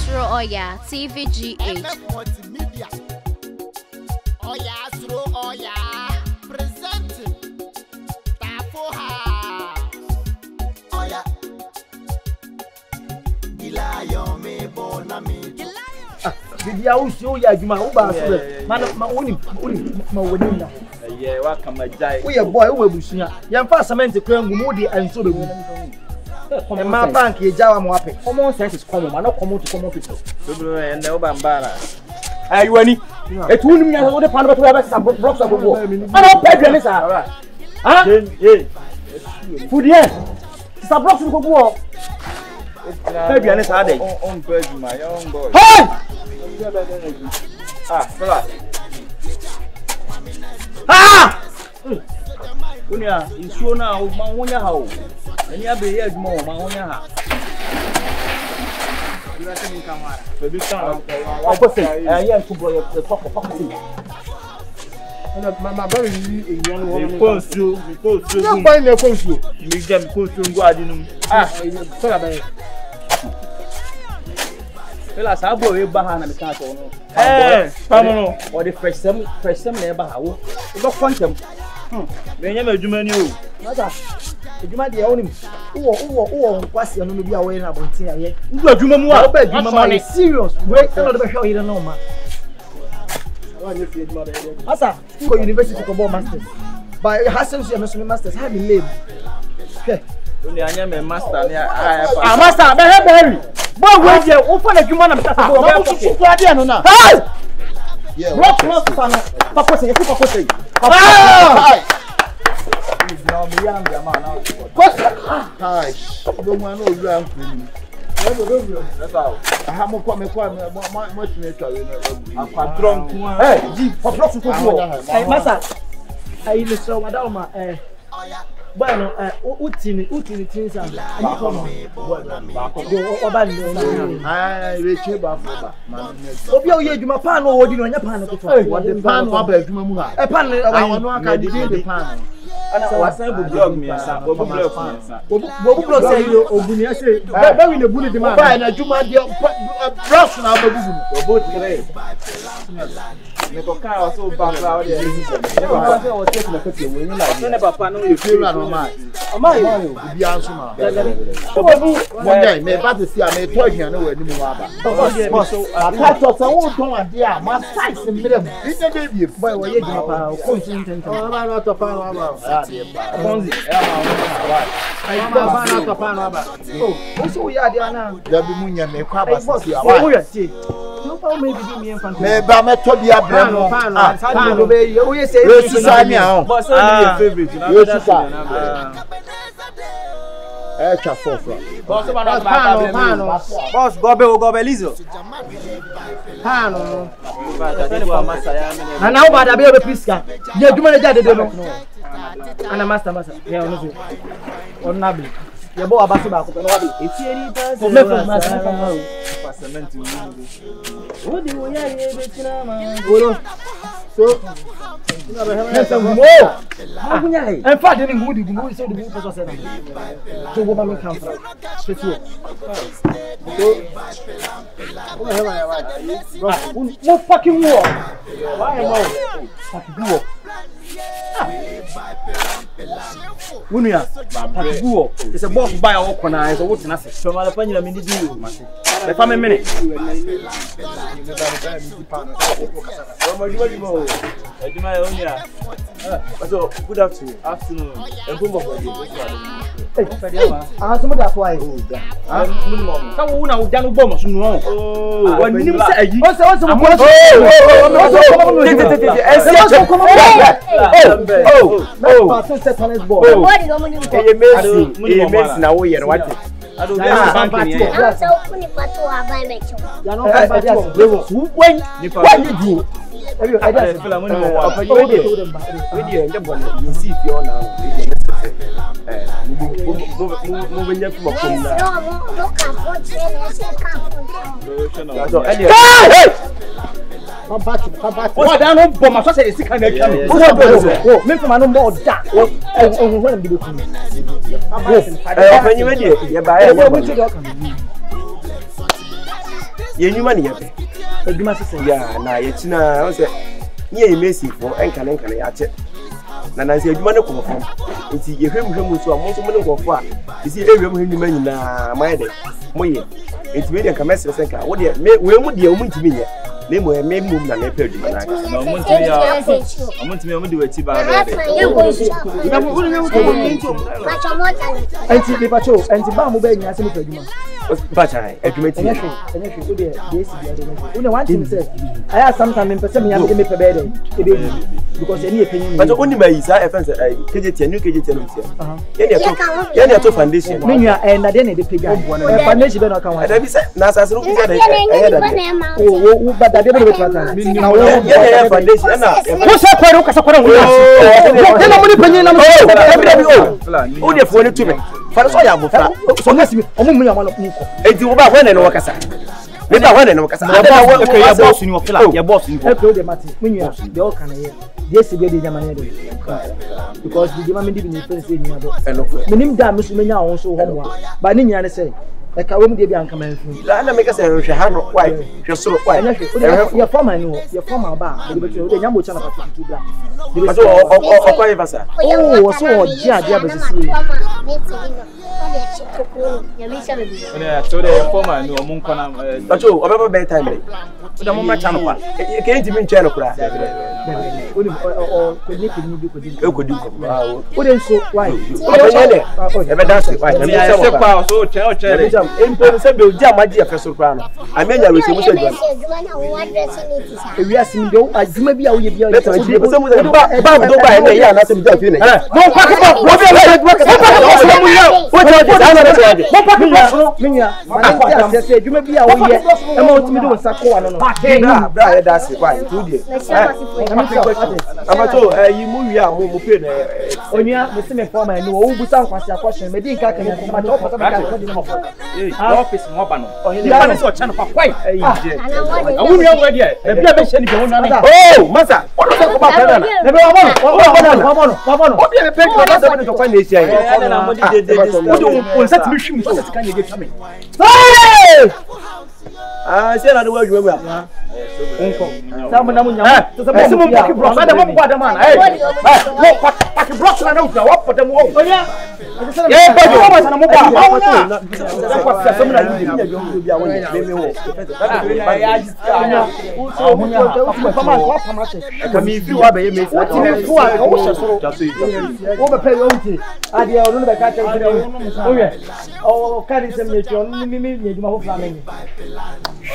Asro Oya TVGH. Oya Asro Oya presenting Tafoha. Oya Gilayo me bona me. Did you show ya Juma Uba? Man, my only wedding. Yeah, welcome, my guy. We are boy, we will be young fast cement to claim Moody and so the my bank is Java Moape. Common sense is common, but not common to common people. And the Obambara. Hey, Winnie, it wouldn't mean all the Panama to have some blocks of war. I don't pay you, Huh? Food, yes. It's a block of war. Maybe an Saturday. On Virgin, my own boy. Hey! Ah! Unia, you show now, Mamonia how. And you have the head more, Mamonia. You are saying, come on. The big town. Opposite, I am to boy the top of poverty. My very young woman. Because you find your consul. You make them go to Guardian. Ah, sorry about it. Well, as I go behind the car, or the fresh some never. You got quantum. When you do many, you might be owning. Oh, what's your name? Be away about here. You are doing more. You serious. Wait, another show. You don't know, man. Asa, go university to go masters. But it has to masters. Have been lame. Okay. Only I am a master. Master, Berry. Boy, wait here. Open a human and pass. Yeah. What Papa say? Papa say. Now me young man now. What? Hi. Don't want no young thing. That's all. I have more come much nature. I'm drunk. Hey, G, for blocks to go. Hey, master. I listen madam bueno utini things and you come reach ba for ba obi o ye adwuma pan no wodi no nya pan no to what the pan no aba adwuma mu ha e pan no no aka di the pan ana wasan bu blog me asa bo blog say you obuni ase ba wi na buni di ma ba na adwuma di brush na ba bubu no bo tire me ko ka o so ba ba o de never pass o take na kete we ni like no never pass no you feel na normal amai bi anso ma obu monday me ba to see am e to ahian na we ni mu aba so aka to so wo ton ade a ma size mire mu ide de bi boy wo ye jima pa ko ntin ntin ba na to pa no aba ya de ba konzi e ma ai ba na to pa no aba o so ya de ana da bi mu nya me kwa ba si awa wo ya ti no pa me bi mi en fan me ba me to bi abra no pan be yo ye say you say me ahun but so your favorite you say cha fofra boss boss gobe lizo pano na ba da be piska ye duma na jade de no ana master ye ono so onabli ye bo abaso ba ko no wa be eti eri ta se me from master cement wo di wo ya ye be tina ma oro so in fact, they didn't go so the book was said. So, what am I come from? What fucking war? Why am I fucking war? Wunia, Pagu, it's a boss by our corner, so what's nothing. So, my opinion, I mean, the family minute. So, good afternoon. Ah, some of that why. Some who done bombs. Oh, when you say, what I don't bomb, I say, sick and me from I know more that. When be looking. When you ready, Ye nyuma ne yebe. Adwuma sese. Ya na ye china o se ni ye mesi fo enka ya che. Na na se adwuma ne ko fo. Nti ye hwem so amonso mo ne ko fo a. Isi ewem hwem nyina mayede. Moye. Nti we de nka message senka wo de we mu de o mu ntimi nye. Ne mo me mu na na pe adwuma na. Na mo ntimi ya. Mo ntimi o mu de wachi ba de. Na mo wo ne wo ko nti o mu. Anti be pacho, anti ba mo be nya se mo pe adwuma. Bacha adwuma ti. Enye hwe, wo de esi bia de. Wo ne one thing say, I sometimes me pese me ya me pe be de. Ebe because any opinion. But only by isa offense KJT new KJT no tia. Ye ne to foundation. Me nua na de na de pega. Foundation be no kan wa. Da bi say na asase no pisa da. Wo ba da de be twata. Na wo ye foundation na. Wo se kwere wo kasa kwere wo. De na mo ni panyin na mo. O de fo ni to me. Fa so ya bofra. So na simi o mu ya ma no nko. Enti wo ba hwan na wo kasa. Me ba hwan na wo kasa. Ya boss ni wo fela. Ya boss ni wo. E ko de mati. Me nua de o kan ye. De esi be de jama ne de. Because the jama me di bi ni pense ni ado. Minim da me so me nya won so ho mo a. Ba ni nya ne say e ka wo mu de bi anka man fu. La na me ka say hwe ha no why. Hwe soro why. Ya forma ni ho. Ya forma ba. De be to de nya mo cha na pa tutu bra. But o kwa evasa. Oh, so o ji ade abesisi. Yeah, so the former no mun kona. But o obeba be time. Da mo ma cha no kwa. Ke enti mi nche no kura. Oni o ko ni bi ko di. E ko di ko. O de so why? O be ne. E be dance why. Me se kwa so che o che. E jam empo se be o ji amaji afa so kura no. Amenya lo se mu se dwan. E wi asim de o adwuma bi a wo ye bi a. Beto ji se mu ba do ba ne ya na se bi ja fi ne. Mo kwa ko wo bi la adwuma ka. Mo yo. O je o da na se ya. Mo pa ko minya. Ma ne se adwuma bi a wo ye. E ma o timi do nsa ko wa no no. Bra ya da se kwa tu die. Amato yi mu wi a mo pe na onua me se me forma ni wo busa nkwase akoshen me di nka kan ko ma to pata ka ko di mo fo office mo ba no ya ne se o cha no kwa kwai awu nua wo dia e bia be hye ni be wona ni oh masa o do ko ba pa na ne be wa bono o bia be pe ko ba se be to kwa na esi ayi ya na mo di de o do on set mi hwim so set kan ye ge tame se na do wa dwuma mu a Unko. Samu na munya. Sasa mo paki block. Sada mo kwa da man. Mo paki block na no wa pata mo. Oya. Eh ba jo ma sana mo kwa. Sa kwa sa samu na yudi nya jo mo bia won me me wo. Ya ji anya. O munya. Pa ma ko pa ma se. Ka mi fi wa be ye me. O ti me fu a o hye soro. O be pe yo nti. Ade o no be ka tell o ye. O ka ni se me ti on mi ni juma ho fla me ni.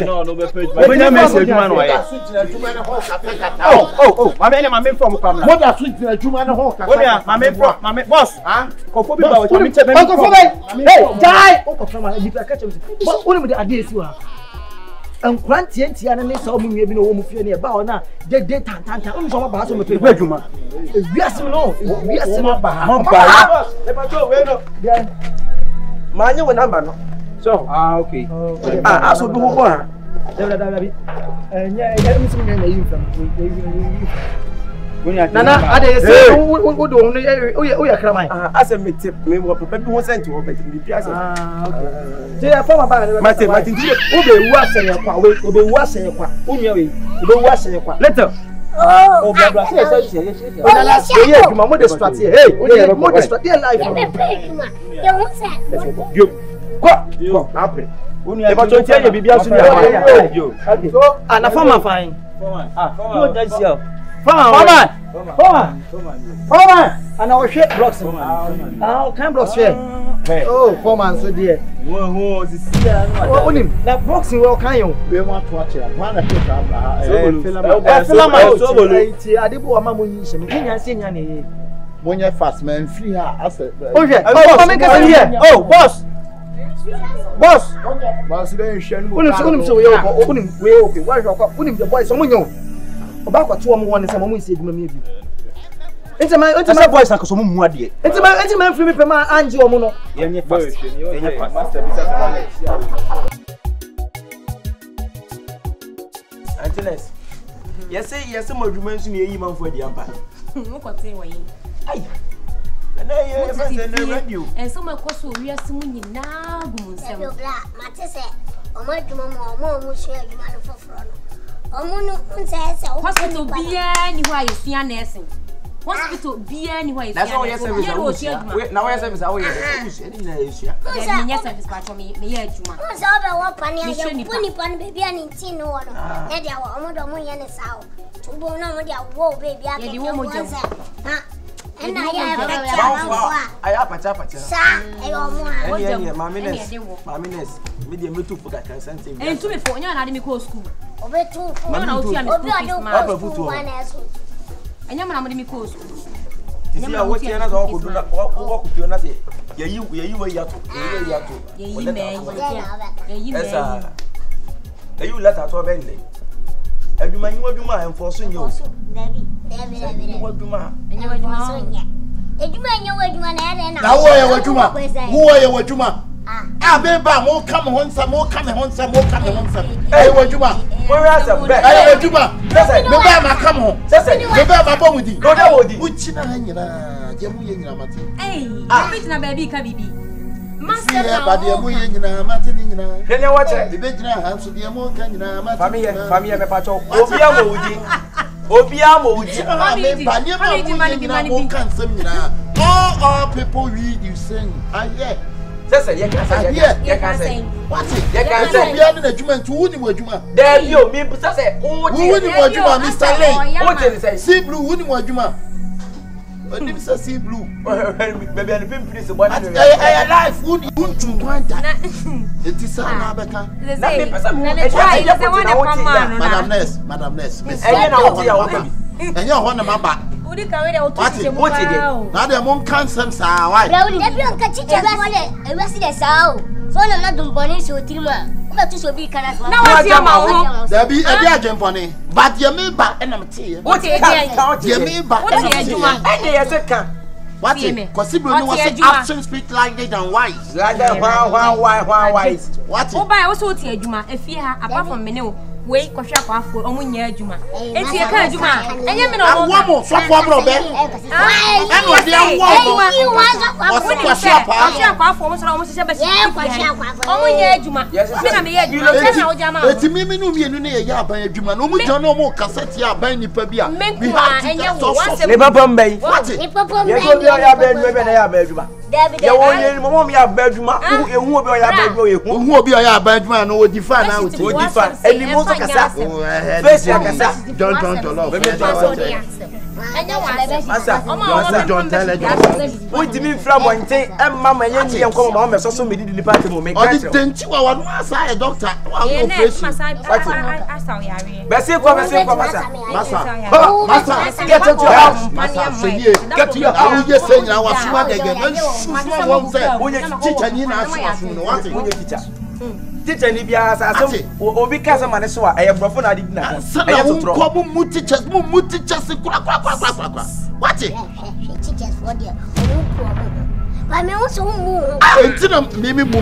No be page. Mo nya me se juma no ye. Oh, mame from Pamela. What are sweet Juma and Hawk? Mame boss. Kofo bi ba o mi che be. Hey, die. O ko fama ni ka catch me. But only the idea si wa. Nkrantie ntia na ne sa o mu nwe bi no wo mu fie ne ba o na de tan o so ma ba so me pe adwuma. Wiase no, wiase ma ba. Mo ba. Le ba to we no. Ma nya wo number no. So, Okay. Aso du ho ha. Da bi. Nya ya mi sim na yin fam. Nana ade se wo do no o ya kraman. Ase me tip me wo papa bi ho sent wo be bi ase. Okay. Je ya forma ba na. Mate o be wu aseye kwa we o be wu aseye kwa. Onua we o be wu aseye kwa. Later. Oh, blah blah. Ye adwuma mo de strategy. Hey, mo de strategy life. Yo. Kwa. Apre. E ba to tie ye bibia so ni yo. So, na forma fine. Forma da sia. Forma. Ana o hwe blocks. O kan blocks hwe. Oh, forma so there. Wo sia no. Onim, na blocks we o kan yo. We want to watch it. One of the Filama so bolu. Ti adebo ama mo yin se me. Nya se nya ne. Monye fast man free her as a Oh, make us here. Oh, boss. Boss don't share no. Unim so we okay. Why you go? Unim the boys someone yo. Oba kwa to mo won se mo mu ise eduma mi bi. Enti my boys akoso mo mu ade. Enti my free me pe ma anje o mo no. Yenye fast. Master bisa Angeles. Yes mo adwuma nsu ne yi manfo adi ampa. Mo kote wo yin. Ai. Na ye fast na radio. En so ma koso wi asimu nyina gumu nsem. Mate se Omo dwuma mo omo hwe adwuma no foforo no. Omo no unse hospital bia ni hwa yesua nursing. Hospital bia ni hwa yesua. That's all yes service. Now yes service how yes. Any na yesua. Ni yes service pa cho me ye adwuma. Unse obe wo pani ya puni pan baby ani tin no wo no. Na dia wo omo do mo ye ne sawo. Tubo na mo dia wo baby ake. Ye di wo mo jam. Ha. And I have a sir, I Mammy Ness, medium to put that consent. And to me for you and me go school. Over 2 and your mamma me go school. You see, I watch another walk with you, nothing. You were yato. You let her to a vending. Every man you do my enforcing you. What do my? Now, who are you, Juma? Ah, baby, more come on, some more coming on, some more coming on, some. Hey, what Juma? Where are some? Hey, Juma. Listen, the Bama come home. Listen, the Bama bomb with you. Go down with you. Which in a Jamu, hey, I'm baby, Kabibi. Master, but the Amu, Martin, can you watch it? The Benjamin House of the Amu, can you, family, and Pacho, Obiamo with you. Obiamo with you. All people read you sing. I hear. Listen, you can say. What's it? You can say. You are in a Juma to Juma. There you mean, say, who wouldn't want Juma, Mr. Lane? What did he say? See blue, wouldn't want Juma. But if it's see blue, maybe I'm being pleased. What I life would you want to want that? It is Anabeka. Madam Ness, Miss. And you're one of my back. What is it? Now the moon cancer, sir. Why? Everyone can teach us what a resident sow. So I'm not doing bonnie, so Tilma. But to be can now. There be a jump on it, but you may back and I'm tea. What is it? You may back and what is it? Possibly was action speak like they than wise. Like why wise? What? Oh, by also tear Juma, if you have apart from Menu. Wait, for sure, for Omunya Juma. It's your car, Juma. And you know, one more, so for Robert. I know they are one. You want to shop for almost a Omunya Juma. Yes, it's me, no, by Juma. No, we don't know more cassette, ya, by Nipabia. And you never Bombay. What is it? You won't be a bedroom. Who will be a bedroom? Who will be a bedroom? No, define out. Don't tell it. What do you mean from one thing? And Mamma, and come home, so many department will make it. You are one doctor. Get to your house. Get to your house. You're saying I was smart again. Teacher, you know, teacher. Teacher ni bia asase obi kasa mane so a e brofo na did na e to tro ko mu teachers kura what teachers for there but me also mu entina me mu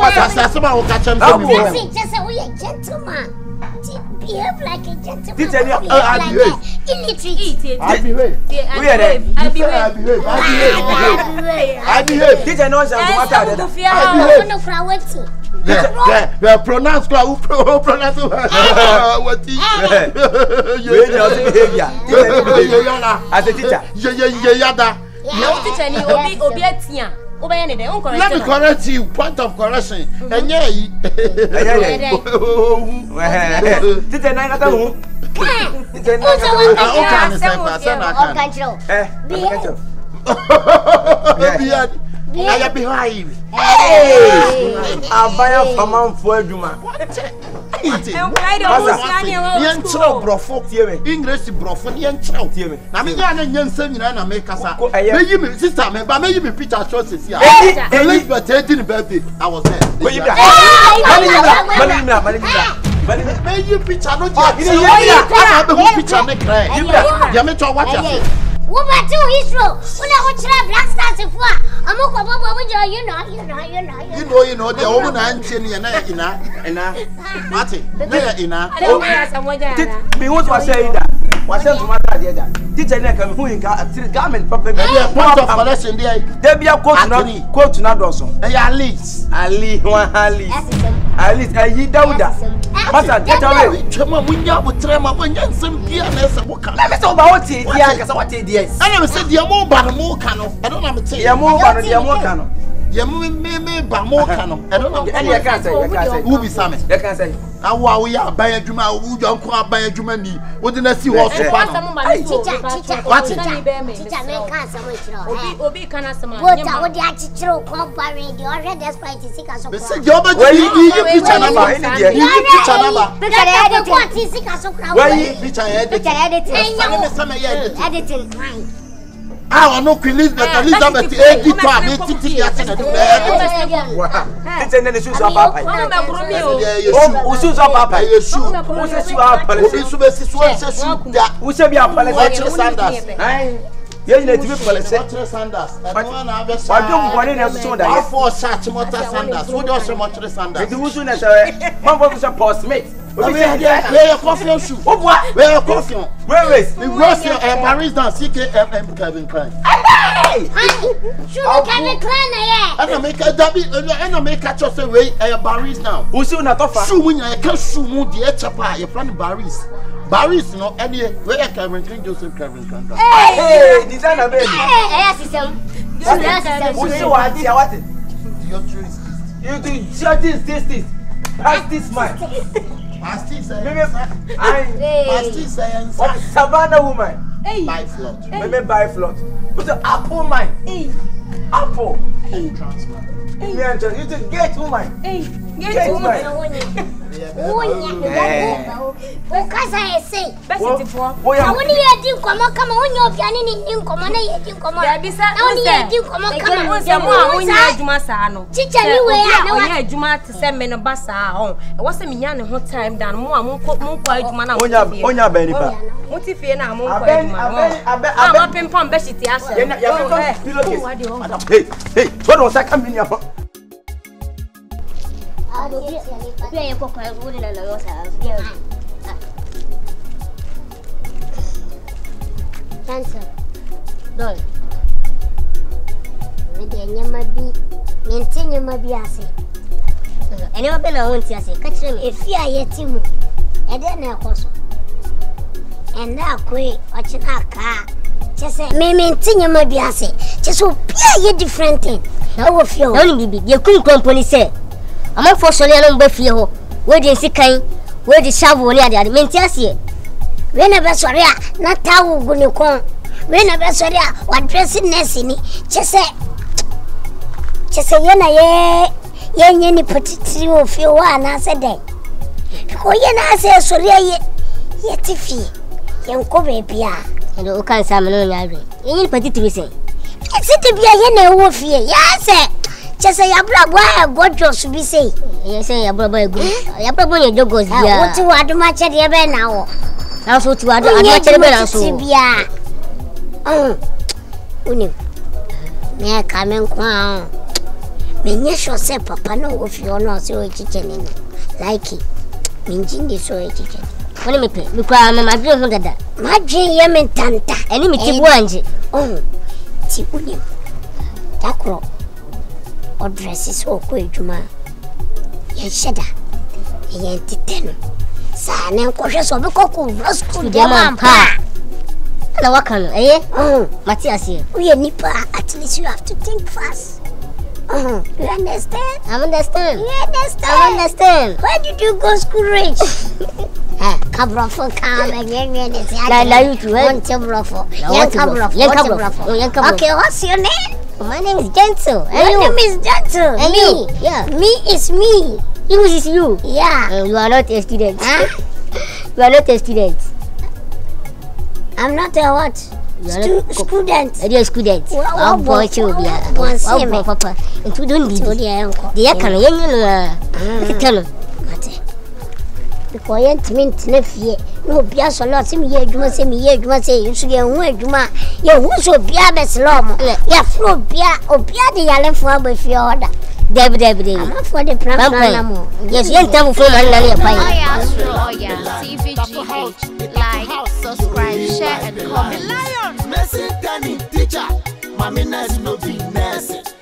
asase ma wo ka chem me just we a gentleman behave like a gentleman teacher illiterate I behave teacher no say what are that yeah, pronounce pronounce what is as a teacher. Let me correct you. Point of correction. And I am behind. Hey! I buy a command for Juma. English brofo yen chow. Na me ya na nyansa nyina na make asa. Meyi me sister me ba meyi me picture choices here. Elizabeth 18th birthday. I was there. Meyi picture no je. I be picture me cry. Ya me to what ya. What about two Israel? When I watch Black Stars if what? I'm a you know, the woman and ina. Martin, me what was saying that. What's that to my dad? Teacher neck and who in garment properly. Point of collection there. There be a quote not also. They are leads. Ali, one Ali. At least I Dauda. Master, get away. Chama munya butrema munya nsempia na ese boka. Let me talk about what it is. What it is. I never said the mo ba mo kano. I don't know say. The mo ba the mo kano. The me ba mo kano. I don't know. Any can say. Who be Sam? You can say. Awa we aban adwuma wo jonko aban adwuma ni. Wo de na si ho so pa no. What? Teacher me can say we tro. Obi can asema. What I would actually compare the already despite sika so. Be say you picture number. You picture number. Because sika so crowd. Why picture editing? Editing fine. Ah, no, Elizabeth, editor, me titi ya tena do. Wow. It's in the shoes of papa. Oh, shoes of papa. You shoe. Who says you are policy? Who says you are Who says you are policy? Sanders. You need to be policy. Sanders. Why don't want to so that? For such motor Sanders. Who does so much Sanders? The Wusu na one was a postmate. Where your coffee shoe? Where your coffee? Where is the Russia and Paris dance? CKFM Kevin Klein. Hey! Kevin Klein, yeah. I don't make a dabby, I don't make a choice away at Paris now. Who's soon at offer? Shoe when I can't shoe moon the Chapa, you're planning Paris. Paris, no, any where Kevin Klein, Joseph Kevin Klein. Hey, designer baby. Hey, system. Who's so what? Your truth. You do judges this. Pass this man. Pasty science. Savannah woman. Buy float. Maybe buy float. Put the apple mine. Apple. Transplant. You to get woman. Get woman. Because I say, I want to do come on, come on, you're planning in come on, you come on. I only do come on, come on. Teacher, you were Juma to send men a bus home. It wasn't me young whole time down more man. On your belly. What if you're now more? I'm up in Palm Bessie. Hey, what was I coming here for? Cancer. Dol. Nyama bi. Maintain nyama bi ase. Ene obe na wonti ase. Ka kire me efi ayeti mu. E de na ekoso. And na kwe ochina aka. Chese me maintain nyama bi ase. Chese obi aye different thing. Na wo fie o. Na oni bibi. Ye kun company say. Ama for sole na mba fie ho. We dey sikan. We dey shovel ni ade ade. Maintain ase. We na be sore a na tawo gu ne kon. We na be sore a wa dressing nurse ni. Chese ye na ye nye ni potitiri o fie wa na se dey. Ko ye na se sore ye tifi. Ye nko bebi a. Ndo o kan sa me no nya adwen. Ye ni potitiri se. Ese te bia ye na wo fie. Ya se chese ya bra boy godjos bi se. Ye se ya bra boy go. Ya bra boy jogos bia. Wo ti wa do ma che de be na wo. Na so ti wa do ma che de be na so. Bia. Uni. Me ka men kwa. Me nye sho se papa no wo fie no se o chicheni no. Like it. Me njindi so o chicheni. Woni me pe. Me kwa mama bi ho dada. Ma dwen ye me tanta. Eni me ti bo anje. Ti uni. Takro. O dresses o ko ejuma. Ye sheda. Ye titeno. Sa na nkohwe so be kokko school de mampa. Na wakano Matthias here. We nipa, at least you have to think fast. You understand? I understand. You understand? I understand. Where did you go school rich? Cabrofo Okay, what's your name? My name is Gentle. Your name is Gentle. And me? Yeah. Me is me. You is you. Yeah. You are not a student. You are not a student. I'm not a what? Student. You're a student. I'll boy you. I'll papa. And you don't need the can you because you meant nephew. No, be as a lot. See me here, you must say me here, you must say you should get away. You ma, you who so be a best lom. Ya flow be a or be a the yellow for with your order. David, I'm not for the plan. Yes, you tell for my lady. Oh, yeah. TVGH. Like, subscribe, share, and comment. Lion, Messi, Danny, teacher. Mami, Ness, no be Ness.